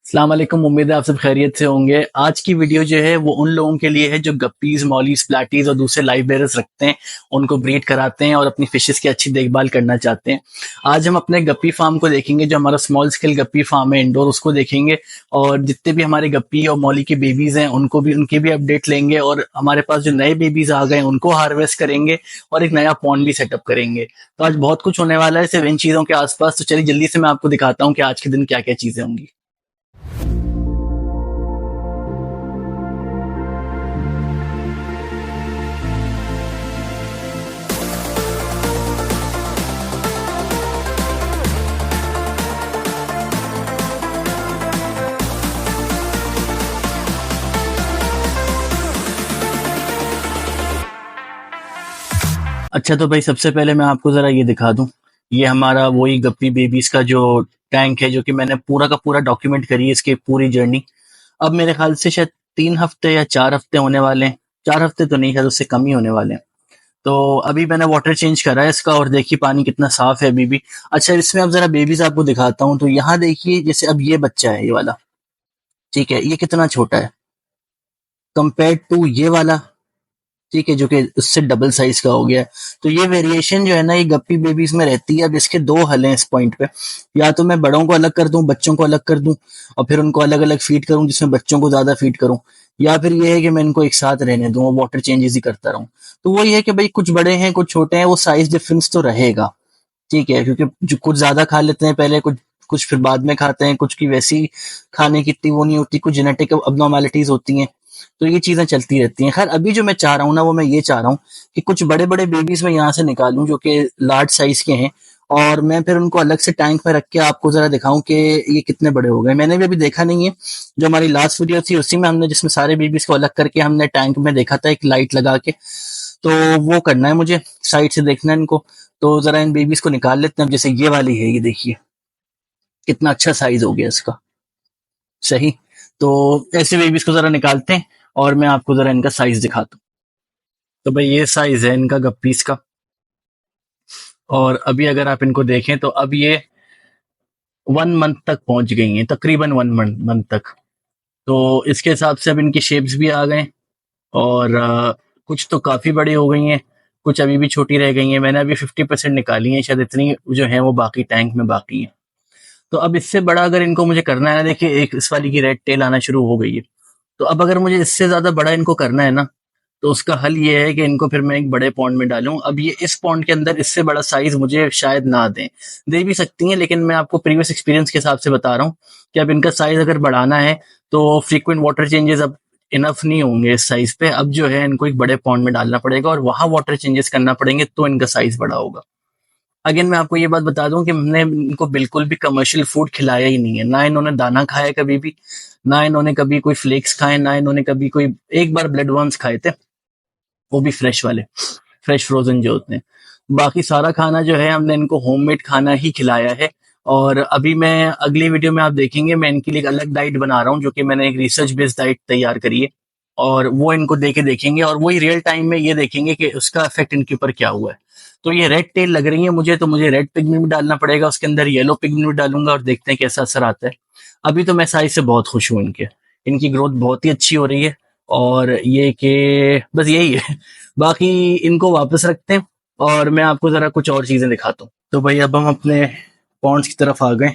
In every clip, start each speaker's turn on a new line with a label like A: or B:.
A: अस्सलाम वालेकुम। उम्मीद है आप सब खैरियत से होंगे। आज की वीडियो जो है वो उन लोगों के लिए है जो गप्पीज, मॉलीज, प्लाटीज और दूसरे लाइव बेरर्स रखते हैं, उनको ब्रीड कराते हैं और अपनी फिशेस की अच्छी देखभाल करना चाहते हैं। आज हम अपने गप्पी फार्म को देखेंगे, जो हमारा स्मॉल स्केल गप्पी फार्म है इंडोर, उसको देखेंगे। और जितने भी हमारे गप्पी और मॉली के बेबीज हैं उनके भी अपडेट लेंगे, और हमारे पास जो नए बेबीज आ गए उनको हार्वेस्ट करेंगे और एक नया पॉन्ड भी सेटअप करेंगे। तो आज बहुत कुछ होने वाला है सिर्फ इन चीजों के आसपास। तो चलिए जल्दी से मैं आपको दिखाता हूँ कि आज के दिन क्या क्या चीजें होंगी। अच्छा, तो भाई सबसे पहले मैं आपको ज़रा ये दिखा दूँ। ये हमारा वही गप्पी बेबीज़ का जो टैंक है, जो कि मैंने पूरा का पूरा डॉक्यूमेंट करी है इसकी पूरी जर्नी। अब मेरे ख़्याल से शायद 3 हफ़्ते या 4 हफ़्ते होने वाले हैं। 4 हफ़्ते तो नहीं, शायद उससे कम ही होने वाले हैं। तो अभी मैंने वाटर चेंज करा है इसका, और देखिए पानी कितना साफ़ है अभी भी। अच्छा, इसमें अब ज़रा बेबीज़ आपको दिखाता हूँ। तो यहाँ देखिए, जैसे अब ये बच्चा है, ये वाला, ठीक है? ये कितना छोटा है कंपेयर्ड टू ये वाला, ठीक है, जो कि उससे डबल साइज का हो गया है। तो ये वेरिएशन जो है ना, ये गप्पी बेबीज में रहती है। अब इसके दो हल हैं इस पॉइंट पे। या तो मैं बड़ों को अलग कर दूं, बच्चों को अलग कर दूं, और फिर उनको अलग अलग फीड करूं, जिसमें बच्चों को ज्यादा फीड करूं। या फिर ये है कि मैं इनको एक साथ रहने दूं और वाटर चेंजेस ही करता रहूं। तो वही है कि भाई कुछ बड़े हैं कुछ छोटे हैं, वो साइज डिफरेंस तो रहेगा, ठीक है? क्योंकि जो कुछ ज्यादा खा लेते हैं पहले, कुछ कुछ फिर बाद में खाते हैं, कुछ की वैसी खाने की इतनी वो नहीं होती, कुछ जेनेटिक अबनॉर्मेलिटीज होती हैं। तो ये चीजें चलती रहती हैं। खैर, अभी जो मैं चाह रहा हूँ ना, वो मैं ये चाह रहा हूँ कि कुछ बड़े बड़े बेबीज मैं यहाँ से निकालूं जो कि लार्ज साइज के हैं, और मैं फिर उनको अलग से टैंक में रख के आपको जरा दिखाऊं कि ये कितने बड़े हो गए। मैंने भी अभी देखा नहीं है। जो हमारी लास्ट वीडियो थी उसी में हमने, जिसमें सारे बेबीज को अलग करके हमने टैंक में देखा था एक लाइट लगा के। तो वो करना है मुझे, साइड से देखना है इनको। तो जरा इन बेबीज को निकाल लेते हैं। अब जैसे ये वाली है, ये देखिए कितना अच्छा साइज हो गया इसका। सही। तो ऐसे बेबीज को जरा निकालते हैं और मैं आपको जरा इनका साइज दिखाता हूँ। तो भाई ये साइज है इनका गप्पीज का। और अभी अगर आप इनको देखें तो अब ये 1 मंथ तक पहुंच गई हैं, तकरीबन 1 मंथ तक। तो इसके हिसाब से अब इनकी शेप्स भी आ गए। और कुछ तो काफी बड़ी हो गई हैं, कुछ अभी भी छोटी रह गई हैं। मैंने अभी 50% निकाली हैं, शायद इतनी जो है वो बाकी टैंक में बाकी हैं। तो अब इससे बड़ा अगर इनको मुझे करना है ना, देखिए एक इस वाली की रेड टेल आना शुरू हो गई है। तो अब अगर मुझे इससे ज्यादा बड़ा इनको करना है ना, तो उसका हल ये है कि इनको फिर मैं एक बड़े पॉन्ड में डालूं। अब ये इस पॉन्ड के अंदर इससे बड़ा साइज मुझे शायद ना दें, दे भी सकती हैं, लेकिन मैं आपको प्रीवियस एक्सपीरियंस के हिसाब से बता रहा हूँ कि अब इनका साइज अगर बढ़ाना है तो फ्रीक्वेंट वाटर चेंजेस अब इनफ नहीं होंगे इस साइज पे। अब जो है इनको एक बड़े पॉन्ड में डालना पड़ेगा और वहां वाटर चेंजेस करना पड़ेंगे, तो इनका साइज बड़ा होगा। अगेन मैं आपको ये बात बता दूं कि हमने इनको बिल्कुल भी कमर्शियल फूड खिलाया ही नहीं है। ना इन्होंने दाना खाया कभी भी, ना इन्होंने कभी कोई फ्लेक्स खाए, ना इन्होंने कभी कोई, एक बार ब्लड वर्म्स खाए थे, वो भी फ्रेश वाले, फ्रेश फ्रोजन जो होते हैं। बाकी सारा खाना जो है हमने इनको होममेड खाना ही खिलाया है। और अभी मैं अगली वीडियो में आप देखेंगे, मैं इनके लिए एक अलग डाइट बना रहा हूँ, जो कि मैंने एक रिसर्च बेस्ड डाइट तैयार करी है। और वो इनको दे के देखेंगे, और वही रियल टाइम में ये देखेंगे कि उसका इफेक्ट इनके ऊपर क्या हुआ है। तो ये रेड टेल लग रही है मुझे, तो मुझे रेड पिगमेंट भी डालना पड़ेगा, उसके अंदर येलो पिगमेंट भी डालूंगा, और देखते हैं कैसा असर आता है। अभी तो मैं साइज से बहुत खुश हूँ इनके, इनकी ग्रोथ बहुत ही अच्छी हो रही है। और ये कि बस यही है। बाकी इनको वापस रखते हैं और मैं आपको जरा कुछ और चीजें दिखाता हूँ। तो भाई अब हम अपने पॉन्ड्स की तरफ आ गए,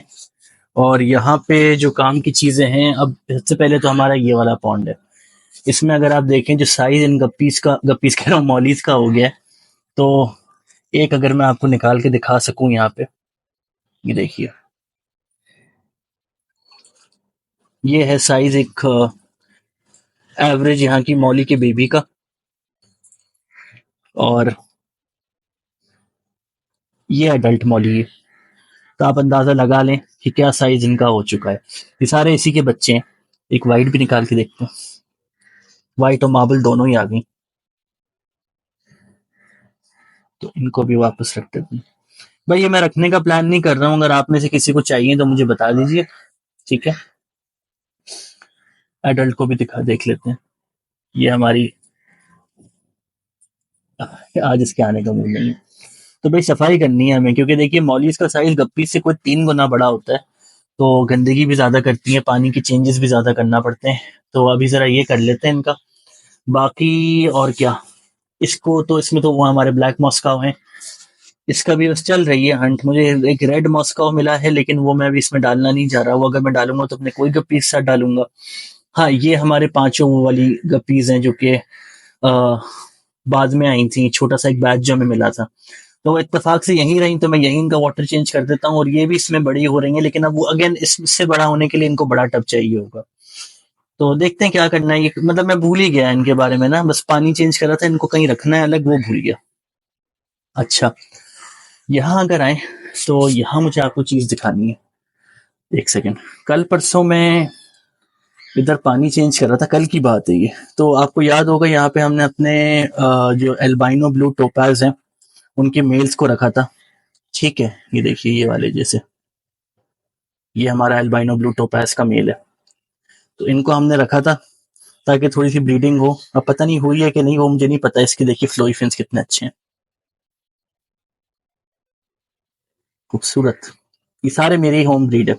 A: और यहाँ पे जो काम की चीजें हैं, अब सबसे पहले तो हमारा ये वाला पॉन्ड है। इसमें अगर आप देखें जो साइज इन गप्पीज कह रहा हूँ, मॉलीज का हो गया है। तो एक अगर मैं आपको निकाल के दिखा सकूं यहाँ पे, ये देखिए, ये है साइज एक एवरेज यहाँ की मौली के बेबी का। और ये एडल्ट मौली है। तो आप अंदाजा लगा लें कि क्या साइज इनका हो चुका है। ये सारे इसी के बच्चे हैं। एक वाइट भी निकाल के देखते हैं। वाइट और मार्बल दोनों ही आ गई। तो इनको भी वापस रख देते हैं। भाई ये मैं रखने का प्लान नहीं कर रहा हूँ, अगर आप में से किसी को चाहिए तो मुझे बता दीजिए, ठीक है? एडल्ट को भी दिखा देख लेते हैं। ये हमारी, आज इसके आने का मूड नहीं है। तो भाई सफाई करनी है हमें, क्योंकि देखिए मॉलीज का साइज गप्पी से कोई 3 गुना बड़ा होता है। तो गंदगी भी ज़्यादा करती हैं, पानी के चेंजेस भी ज़्यादा करना पड़ते हैं। तो अभी ज़रा ये कर लेते हैं इनका। बाकी और क्या, इसको तो इसमें तो वो हमारे ब्लैक मॉस्काओ हैं, इसका भी बस चल रही है हंट। मुझे एक रेड मॉस्काओ मिला है, लेकिन वो मैं अभी इसमें डालना नहीं चाह रहा। वो अगर मैं डालूंगा तो अपने कोई गप्पी के साथ डालूंगा। हाँ, ये हमारे पांचों वो वाली गप्पीज हैं जो कि बाद में आई थी, छोटा सा एक बैच जो हमें मिला था। तो वो इत्तेफाक से यहीं रही, तो मैं यहीं इनका वाटर चेंज कर देता हूँ। और ये भी इसमें बड़ी हो रही है, लेकिन अब वो अगेन इससे बड़ा होने के लिए इनको बड़ा टब चाहिए होगा। तो देखते हैं क्या करना है। ये मतलब मैं भूल ही गया इनके बारे में ना, बस पानी चेंज करा था, इनको कहीं रखना है अलग, वो भूल गया। अच्छा, यहाँ अगर आए तो यहाँ मुझे आपको चीज दिखानी है। एक सेकेंड। कल परसों मैं इधर पानी चेंज कर रहा था, कल की बात है ये। तो आपको याद होगा यहाँ पे हमने अपने जो एल्बाइनो ब्लू टोपाज हैं उनके मेल्स को रखा था। ठीक है, ये देखिए ये वाले जैसे, ये हमारा एल्बाइनो ब्लू टोपाज का मेल है। तो इनको हमने रखा था ताकि थोड़ी सी ब्रीडिंग हो। अब पता नहीं हुई है कि नहीं, वो मुझे नहीं पता। इसके देखिए फ्लोई फिन्स कितने अच्छे हैं, खूबसूरत। ये सारे मेरे ही होम ब्रीड है।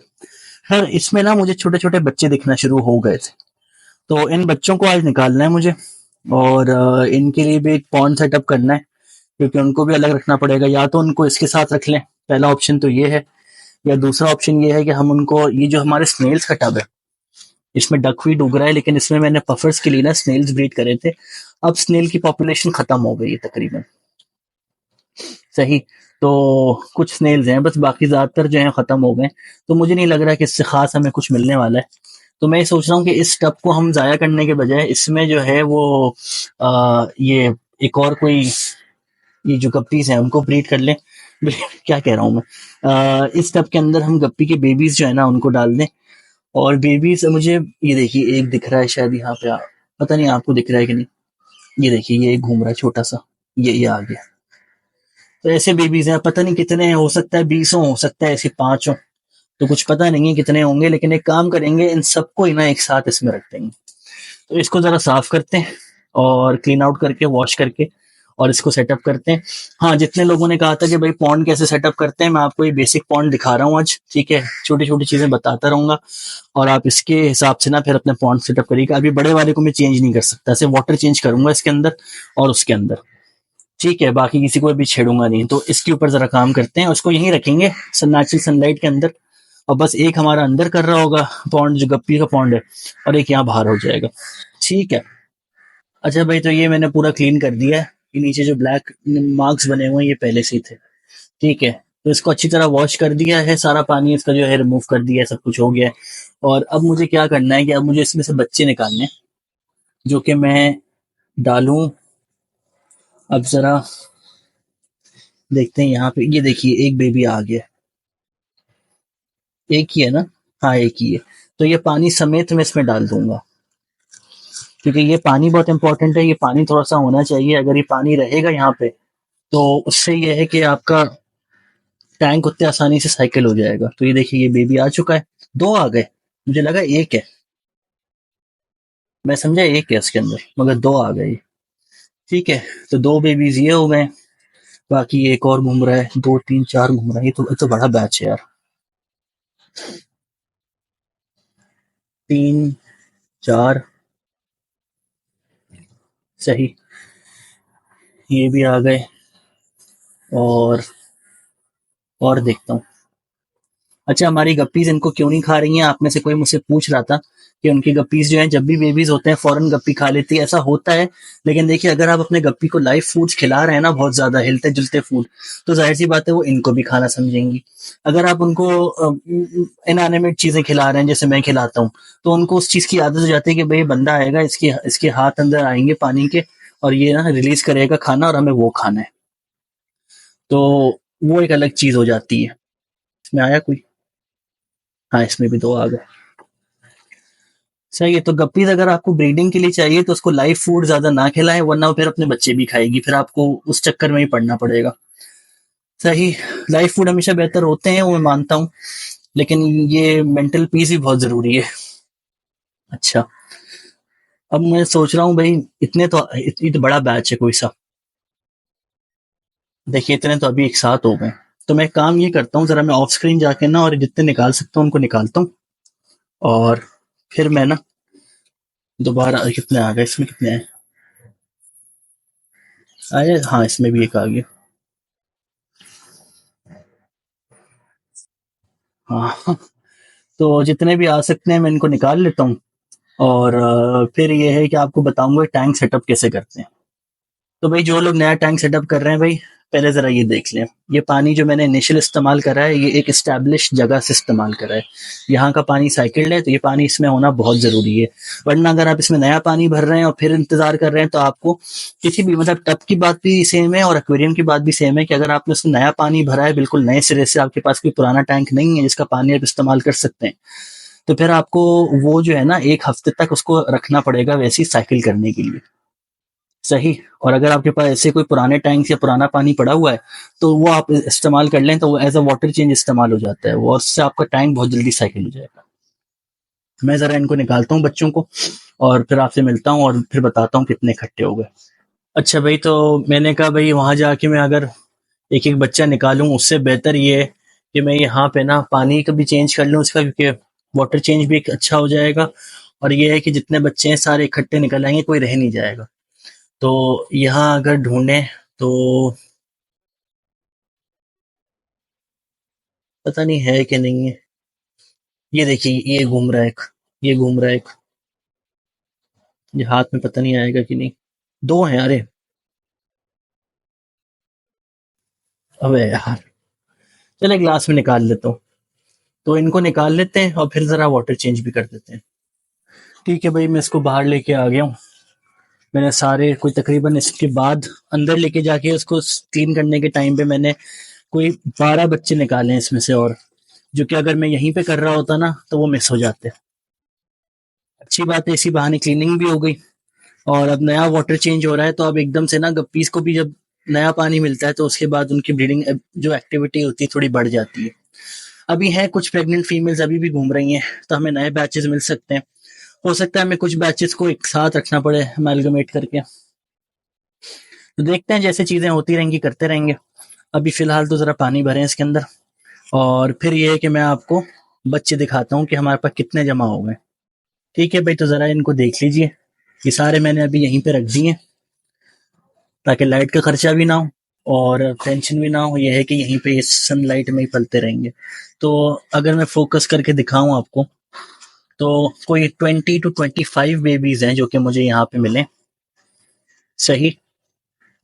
A: खैर, इसमें ना मुझे छोटे छोटे बच्चे दिखना शुरू हो गए थे, तो इन बच्चों को आज निकालना है मुझे। और इनके लिए भी एक पॉन्ड सेटअप करना है, क्योंकि उनको भी अलग रखना पड़ेगा। या तो उनको इसके साथ रख लें, पहला ऑप्शन तो ये है। या दूसरा ऑप्शन ये है कि हम उनको, ये जो हमारे स्नेल्स का टब है, इसमें डकवीड उग रहा है, लेकिन इसमें मैंने पफर्स के लिए ना स्नेल्स ब्रीड करे थे। अब स्नेल की पॉपुलेशन खत्म हो गई है तकरीबन। सही। तो कुछ स्नेल्स हैं बस, बाकी ज्यादातर जो है खत्म हो गए। तो मुझे नहीं लग रहा कि इससे खास हमें कुछ मिलने वाला है। तो मैं ये सोच रहा हूँ कि इस टब को हम जाया करने के बजाय इसमें जो है वो ये एक और कोई, ये जो गप्पीज हैं उनको ब्रीड कर लें। क्या कह रहा हूँ मैं, इस टब के अंदर हम गप्पी के बेबीज जो है ना उनको डाल दें। और बेबीज मुझे, ये देखिए एक दिख रहा है शायद यहाँ पे, पता नहीं आपको दिख रहा है कि नहीं। ये देखिए ये एक घूम रहा है छोटा सा, ये आ गया। तो ऐसे बेबीज हैं, पता नहीं कितने हैं, हो सकता है 20 हो सकता है ऐसे 5 हो। तो कुछ पता नहीं है कितने होंगे, लेकिन एक काम करेंगे, इन सबको ही ना एक साथ इसमें रख देंगे। तो इसको जरा साफ करते हैं और क्लीन आउट करके, वॉश करके, और इसको सेटअप करते हैं। हाँ, जितने लोगों ने कहा था कि भाई पॉन्ड कैसे सेटअप करते हैं, मैं आपको ये बेसिक पॉन्ड दिखा रहा हूँ आज। ठीक है, छोटी छोटी चीजें बताता रहूंगा, और आप इसके हिसाब से ना फिर अपने पॉन्ड सेटअप करिएगा। अभी बड़े वाले को मैं चेंज नहीं कर सकता, सिर्फ वाटर चेंज करूंगा इसके अंदर और उसके अंदर। ठीक है, बाकी किसी को भी छेड़ूंगा नहीं। तो इसके ऊपर जरा काम करते हैं, उसको यहीं रखेंगे नेचुरल सनलाइट के अंदर। और बस एक हमारा अंदर कर रहा होगा पॉन्ड, जो गप्पी का पॉन्ड है, और एक यहाँ बाहर हो जाएगा। ठीक है। अच्छा भाई, तो ये मैंने पूरा क्लीन कर दिया है। ये नीचे जो ब्लैक मार्क्स बने हुए हैं ये पहले से ही थे। ठीक है, तो इसको अच्छी तरह वॉश कर दिया है, सारा पानी इसका जो है रिमूव कर दिया है, सब कुछ हो गया है। और अब मुझे क्या करना है कि अब मुझे इसमें से बच्चे निकालने हैं, जो कि मैं डालूं। अब जरा देखते हैं, यहाँ पे ये देखिए एक बेबी आ गया। एक ही है ना? हाँ, एक ही है। तो ये पानी समेत मैं इसमें डाल दूंगा, क्योंकि ये पानी बहुत इंपॉर्टेंट है। ये पानी थोड़ा सा होना चाहिए। अगर ये पानी रहेगा यहाँ पे, तो उससे ये है कि आपका टैंक उतने आसानी से साइकिल हो जाएगा। तो ये देखिए ये बेबी आ चुका है। 2 आ गए, मुझे लगा एक है, मैं समझा एक है इसके अंदर, मगर 2 आ गए। ठीक है, तो 2 बेबीज ये हो गए। बाकी एक और घूम रहा है, 2 3 4 घूम रहा है। ये तो बड़ा बैच है यार। 3 4, सही, ये भी आ गए। और देखता हूँ। अच्छा, हमारी गप्पीज इनको क्यों नहीं खा रही हैं? आप में से कोई मुझसे पूछ रहा था कि उनकी गप्पीज जो हैं, जब भी बेबीज होते हैं फौरन गप्पी खा लेती है। ऐसा होता है, लेकिन देखिए अगर आप अपने गप्पी को लाइव फूड्स खिला रहे हैं ना, बहुत ज्यादा हिलते जुलते फूड, तो जाहिर सी बात है वो इनको भी खाना समझेंगी। अगर आप उनको इनएनिमेट चीजें खिला रहे हैं, जैसे मैं खिलाता हूँ, तो उनको उस चीज की आदत हो जाती है कि भाई बंदा आएगा, इसके इसके हाथ अंदर आएंगे पानी के, और ये ना रिलीज करेगा खाना, और हमें वो खाना है। तो वो एक अलग चीज हो जाती है। इसमें आया कोई? हाँ, इसमें भी 2 आ गए। सही है। तो गप्पीज अगर आपको ब्रीडिंग के लिए चाहिए तो उसको लाइव फूड ज्यादा ना खिलाएं, वरना वो फिर अपने बच्चे भी खाएगी, फिर आपको उस चक्कर में ही पड़ना पड़ेगा। सही। लाइव फूड हमेशा बेहतर होते हैं, वो मैं मानता हूँ, लेकिन ये मेंटल पीस भी बहुत जरूरी है। अच्छा, अब मैं सोच रहा हूँ भाई, इतनी तो बड़ा बैच है कोई सा। देखिए इतने तो अभी एक साथ हो गए। तो मैं काम ये करता हूँ, ज़रा मैं ऑफ स्क्रीन जाके ना और जितने निकाल सकता हूँ उनको निकालता हूँ, और फिर मैं ना दोबारा कितने आ गए, इसमें कितने हैं आए, हाँ इसमें भी एक आ गया। हाँ तो जितने भी आ सकते हैं मैं इनको निकाल लेता हूँ, और फिर ये है कि आपको बताऊंगा टैंक सेटअप कैसे करते हैं। तो भाई जो लोग नया टैंक सेटअप कर रहे हैं भाई, पहले ज़रा ये देख लें, ये पानी जो मैंने इनिशियल इस्तेमाल करा है ये एक इस्टेब्लिश जगह से इस्तेमाल करा है। यहाँ का पानी साइकिल्ड है, तो ये पानी इसमें होना बहुत ज़रूरी है। वरना अगर आप इसमें नया पानी भर रहे हैं और फिर इंतज़ार कर रहे हैं तो आपको किसी भी मतलब टब की बात भी सेम है और एक्वेरियम की बात भी सेम है कि अगर आपने उसमें नया पानी भरा है बिल्कुल नए सिरे से, आपके पास कोई पुराना टैंक नहीं है जिसका पानी आप इस्तेमाल कर सकते हैं, तो फिर आपको वो जो है ना 1 हफ्ते तक उसको रखना पड़ेगा वैसी साइकिल करने के लिए। सही। और अगर आपके पास ऐसे कोई पुराने टैंक या पुराना पानी पड़ा हुआ है तो वो आप इस्तेमाल कर लें, तो वो एज अ वाटर चेंज इस्तेमाल हो जाता है वो, और उससे आपका टैंक बहुत जल्दी साइकिल हो जाएगा। मैं जरा इनको निकालता हूँ बच्चों को, और फिर आपसे मिलता हूँ और फिर बताता हूँ कितने इकट्ठे हो गए। अच्छा भाई, तो मैंने कहा भाई वहां जाके मैं अगर एक एक बच्चा निकालूं उससे बेहतर ये है कि मैं यहाँ पे ना पानी का भी चेंज कर लूँ उसका, क्योंकि वाटर चेंज भी एक अच्छा हो जाएगा, और ये है कि जितने बच्चे हैं सारे इकट्ठे निकल आएंगे, कोई रह नहीं जाएगा। तो यहाँ अगर ढूंढें तो पता नहीं है कि नहीं है। ये देखिए ये घूम रहा है एक, ये घूम रहा है एक, ये हाथ में पता नहीं आएगा कि नहीं। दो हैं, अरे अबे यार, चले ग्लास में निकाल लेता हूँ। तो इनको निकाल लेते हैं और फिर जरा वाटर चेंज भी कर देते हैं। ठीक है भाई, मैं इसको बाहर लेके आ गया हूँ। मैंने सारे कोई तकरीबन इसके बाद अंदर लेके जाके उसको क्लीन करने के टाइम पे मैंने कोई 12 बच्चे निकाले हैं इसमें से, और जो कि अगर मैं यहीं पे कर रहा होता ना तो वो मिस हो जाते। अच्छी बात है, इसी बहाने क्लीनिंग भी हो गई। और अब नया वाटर चेंज हो रहा है, तो अब एकदम से ना गप्पीज को भी जब नया पानी मिलता है तो उसके बाद उनकी ब्रीडिंग जो एक्टिविटी होती है थोड़ी बढ़ जाती है। अभी हैं कुछ प्रेग्नेंट फीमेल्स अभी भी घूम रही हैं, तो हमें नए बैचेस मिल सकते हैं। हो सकता है हमें कुछ बैचेस को एक साथ रखना पड़े अमेलगमेट करके। तो देखते हैं, जैसे चीजें होती रहेंगी करते रहेंगे। अभी फिलहाल तो जरा पानी भरें इसके अंदर, और फिर ये है कि मैं आपको बच्चे दिखाता हूँ कि हमारे पास कितने जमा हो गए। ठीक है भाई, तो जरा इनको देख लीजिए। ये सारे मैंने अभी यहीं पे रख दिए ताकि लाइट का खर्चा भी ना हो और टेंशन भी ना हो। यह है कि यहीं पे सनलाइट में ही पलते रहेंगे। तो अगर मैं फोकस करके दिखाऊं आपको, तो कोई 20 to 25 बेबीज हैं जो कि मुझे यहाँ पे मिले। सही।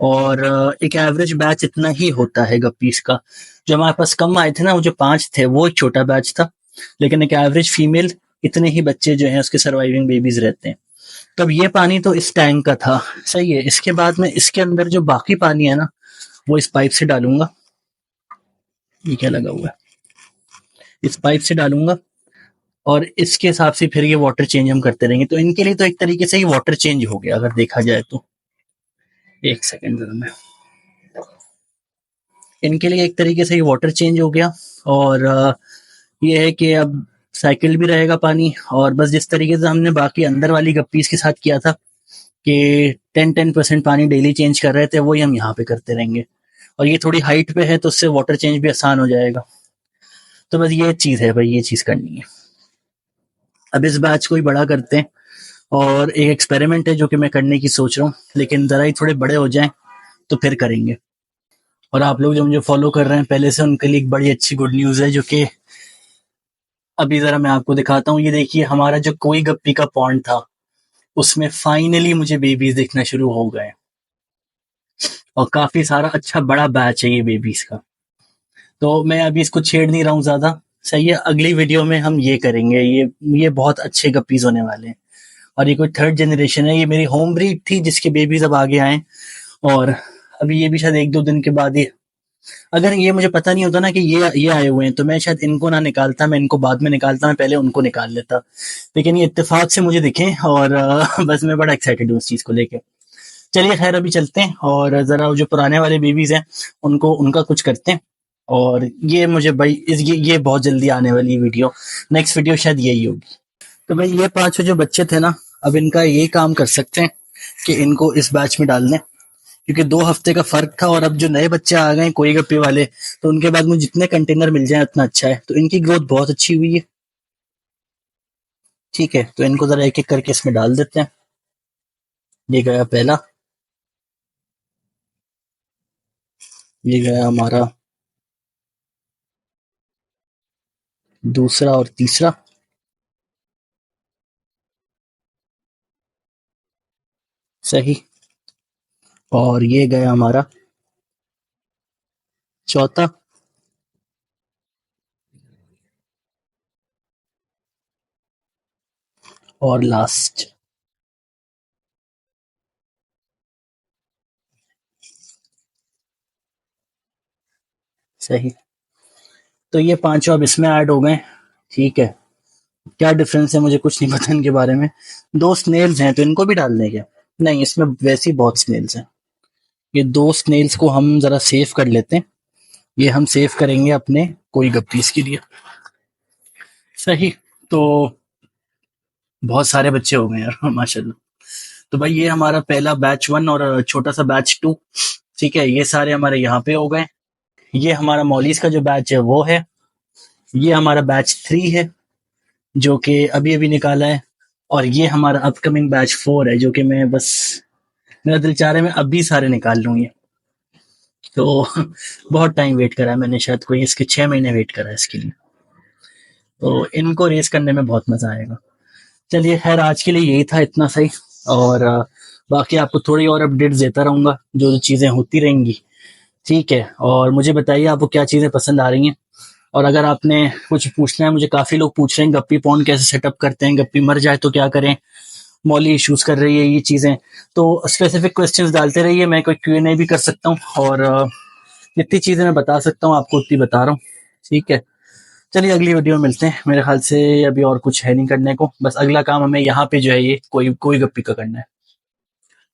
A: और एक एवरेज बैच इतना ही होता है गप्पीज का। जो हमारे पास कम आए थे ना, वो जो 5 थे वो एक छोटा बैच था, लेकिन एक एवरेज फीमेल इतने ही बच्चे जो हैं उसके सर्वाइविंग बेबीज रहते हैं। तब ये पानी तो इस टैंक का था। सही है। इसके बाद में इसके अंदर जो बाकी पानी है ना वो इस पाइप से डालूंगा। ये क्या लगा हुआ है, इस पाइप से डालूंगा, और इसके हिसाब से फिर ये वाटर चेंज हम करते रहेंगे। तो इनके लिए तो एक तरीके से ही वाटर चेंज हो गया अगर देखा जाए तो। एक सेकेंड जरा, मैं इनके लिए एक तरीके से ही वाटर चेंज हो गया। और ये है कि अब साइकिल भी रहेगा पानी, और बस जिस तरीके से हमने बाकी अंदर वाली गप्पीज के साथ किया था कि 10-10% पानी डेली चेंज कर रहे थे, वही हम यहाँ पे करते रहेंगे। और ये थोड़ी हाइट पे है तो उससे वाटर चेंज भी आसान हो जाएगा। तो बस ये चीज़ है भाई, ये चीज़ करनी है। अब इस बैच को ही बड़ा करते हैं, और एक एक्सपेरिमेंट है जो कि मैं करने की सोच रहा हूँ, लेकिन ज़रा ही थोड़े बड़े हो जाएं तो फिर करेंगे। और आप लोग जो मुझे फॉलो कर रहे हैं पहले से, उनके लिए एक बड़ी अच्छी गुड न्यूज़ है जो कि अभी ज़रा मैं आपको दिखाता हूँ। ये देखिए, हमारा जो कोई गप्पी का पॉन्ड था उसमें फाइनली मुझे बेबीज दिखना शुरू हो गए, और काफ़ी सारा अच्छा बड़ा बैच है ये बेबीज का। तो मैं अभी इसको छेड़ नहीं रहा हूँ ज़्यादा। सही है, अगली वीडियो में हम ये करेंगे। ये बहुत अच्छे गप्पीज होने वाले हैं, और ये कोई थर्ड जनरेशन है। ये मेरी होम ब्रीड थी जिसके बेबीज अब आगे आए, और अभी ये भी शायद 1-2 दिन के बाद ही। अगर ये मुझे पता नहीं होता ना कि ये आए हुए हैं तो मैं शायद इनको ना निकालता, मैं इनको बाद में निकालता, मैं पहले उनको निकाल लेता। लेकिन ये इत्तेफाक से मुझे दिखे, और बस मैं बड़ा एक्साइटेड हूँ इस चीज़ को लेके। चलिए खैर, अभी चलते हैं और ज़रा जो पुराने वाले बेबीज हैं उनको उनका कुछ करते हैं। और ये मुझे भाई ये बहुत जल्दी आने वाली वीडियो, नेक्स्ट वीडियो शायद यही होगी। तो भाई ये 5 जो बच्चे थे ना, अब इनका ये काम कर सकते हैं कि इनको इस बैच में डाल दें। क्योंकि 2 हफ्ते का फर्क था, और अब जो नए बच्चे आ गए कोई गप्पी वाले, तो उनके बाद मुझे जितने कंटेनर मिल जाए उतना अच्छा है। तो इनकी ग्रोथ बहुत अच्छी हुई है। ठीक है, तो इनको जरा एक एक करके इसमें डाल देते हैं। ये गया पहला, ये गया हमारा दूसरा और तीसरा, सही। और ये गया हमारा चौथा, और लास्ट। सही। तो ये पांचों अब इसमें ऐड हो गए। ठीक है, क्या डिफरेंस है मुझे कुछ नहीं पता इनके बारे में। दो स्नेल्स हैं, तो इनको भी डाल दें क्या? नहीं, इसमें वैसे ही बहुत स्नेल्स हैं। ये दो स्नेल्स को हम जरा सेव कर लेते हैं। ये हम सेव करेंगे अपने कोई गप्पीस के लिए। सही। तो बहुत सारे बच्चे हो गए यार माशाल्लाह। तो भाई ये हमारा पहला बैच 1 और छोटा सा बैच 2। ठीक है, ये सारे हमारे यहाँ पे हो गए। ये हमारा मौलीस का जो बैच है वो है। ये हमारा बैच 3 है जो कि अभी अभी निकाला है। और ये हमारा अपकमिंग बैच 4 है, जो कि मैं बस, मेरा दिल चाह रहा है मैं अभी सारे निकाल लूँ ये। तो बहुत टाइम वेट करा है मैंने, शायद कोई इसके 6 महीने वेट करा है इसके लिए। तो इनको रेस करने में बहुत मजा आएगा। चलिए खैर, आज के लिए यही था, इतना सही। और बाकी आपको थोड़ी और अपडेट्स देता रहूंगा जो जो चीज़ें होती रहेंगी। ठीक है, और मुझे बताइए आपको क्या चीज़ें पसंद आ रही हैं। और अगर आपने कुछ पूछना है, मुझे काफ़ी लोग पूछ रहे हैं गप्पी पॉन्ड कैसे सेटअप करते हैं, गप्पी मर जाए तो क्या करें, मौली इश्यूज कर रही है ये चीज़ें। तो स्पेसिफिक क्वेश्चंस डालते रहिए, मैं कोई Q&A भी कर सकता हूँ। और जितनी चीज़ें मैं बता सकता हूँ आपको उतनी बता रहा हूँ। ठीक है, चलिए अगली वीडियो में मिलते हैं। मेरे ख्याल से अभी और कुछ है नहीं करने को, बस अगला काम हमें यहाँ पे जो है ये कोई कोई गप्पी का करना है।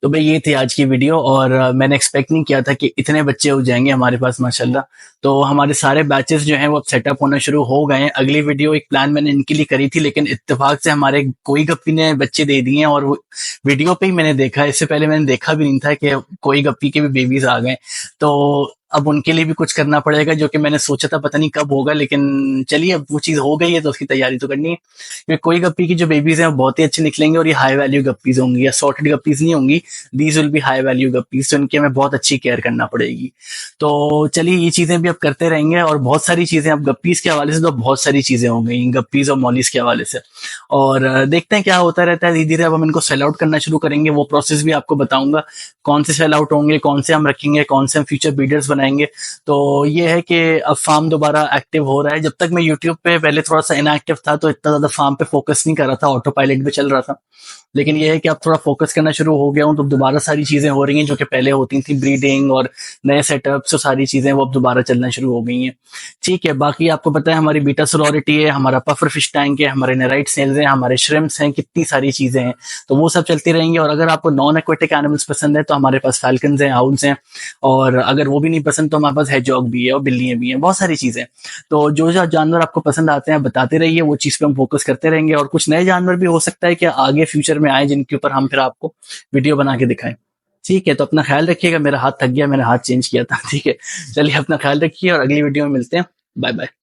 A: तो भाई ये थी आज की वीडियो, और मैंने एक्सपेक्ट नहीं किया था कि इतने बच्चे हो जाएंगे हमारे पास माशाल्लाह। तो हमारे सारे बैचेस जो हैं वो अब सेटअप होना शुरू हो गए हैं। अगली वीडियो एक प्लान मैंने इनके लिए करी थी, लेकिन इत्तेफाक से हमारे कोई गप्पी ने बच्चे दे दिए हैं, और वो वीडियो पे ही मैंने देखा। इससे पहले मैंने देखा भी नहीं था कि कोई गप्पी के भी बेबीज आ गए। तो अब उनके लिए भी कुछ करना पड़ेगा, जो कि मैंने सोचा था पता नहीं कब होगा, लेकिन चलिए अब वो चीज़ हो गई है तो उसकी तैयारी तो करनी है। क्योंकि कोई गप्पी की जो बेबीज हैं वो बहुत ही अच्छे निकलेंगे, और ये हाई वैल्यू गप्पीज होंगी, या सॉर्टेड गप्पीज नहीं होंगी। These will be high value गप्पीज, तो इनकी हमें बहुत अच्छी केयर करना पड़ेगी। तो चलिए ये चीजें भी अब करते रहेंगे, और बहुत सारी चीजें अब गप्पीज के हवाले से तो बहुत सारी चीजें हो गई गप्पीज और मॉलिस के हवाले से। और देखते हैं क्या होता रहता है। धीरे धीरे अब हम इनको सेल आउट करना शुरू करेंगे, वो प्रोसेस भी आपको बताऊंगा, कौन से सेल आउट होंगे, कौन से हम रखेंगे, कौन से हम फ्यूचर ब्रीडर्स बनाएंगे। तो ये है कि अब फार्म दोबारा एक्टिव हो रहा है। जब तक मैं यूट्यूब पे पहले थोड़ा सा इनएक्टिव था तो इतना ज्यादा फार्म पे फोकस नहीं कर रहा था, ऑटो पायलट पे चल रहा था। लेकिन ये है कि अब थोड़ा फोकस करना शुरू हो गया हूँ, तो दोबारा सारी चीजें हो रही हैं जो कि पहले होती थी, ब्रीडिंग और नए सेटअप, तो सारी चीजें वो अब दोबारा चलना शुरू हो गई हैं। ठीक है, बाकी आपको पता है हमारी बीटा सोरोरिटी है, हमारा पफर फिश टैंक है, हमारे नेराइट सेल्स हैं, हमारे श्रिम्प्स हैं, कितनी सारी चीजें हैं। तो वो सब चलती रहेंगी। और अगर आपको नॉन एक्वेटिक एनिमल्स पसंद है तो हमारे पास फैल्कन्स हैं, आउल्स हैं। और अगर वो भी नहीं पसंद तो हमारे पास हेजॉग भी है और बिल्लियां भी हैं, बहुत सारी चीजें। तो जो जो जानवर आपको पसंद आते हैं बताते रहिए, वो चीज पे हम फोकस करते रहेंगे। और कुछ नए जानवर भी हो सकता है कि आगे फ्यूचर में आए, जिनके ऊपर हम फिर आपको वीडियो बना के दिखाएं। ठीक है, तो अपना ख्याल रखिएगा। मेरा हाथ थक गया, मैंने हाथ चेंज किया था। ठीक है, चलिए अपना ख्याल रखिए और अगली वीडियो में मिलते हैं। Bye bye.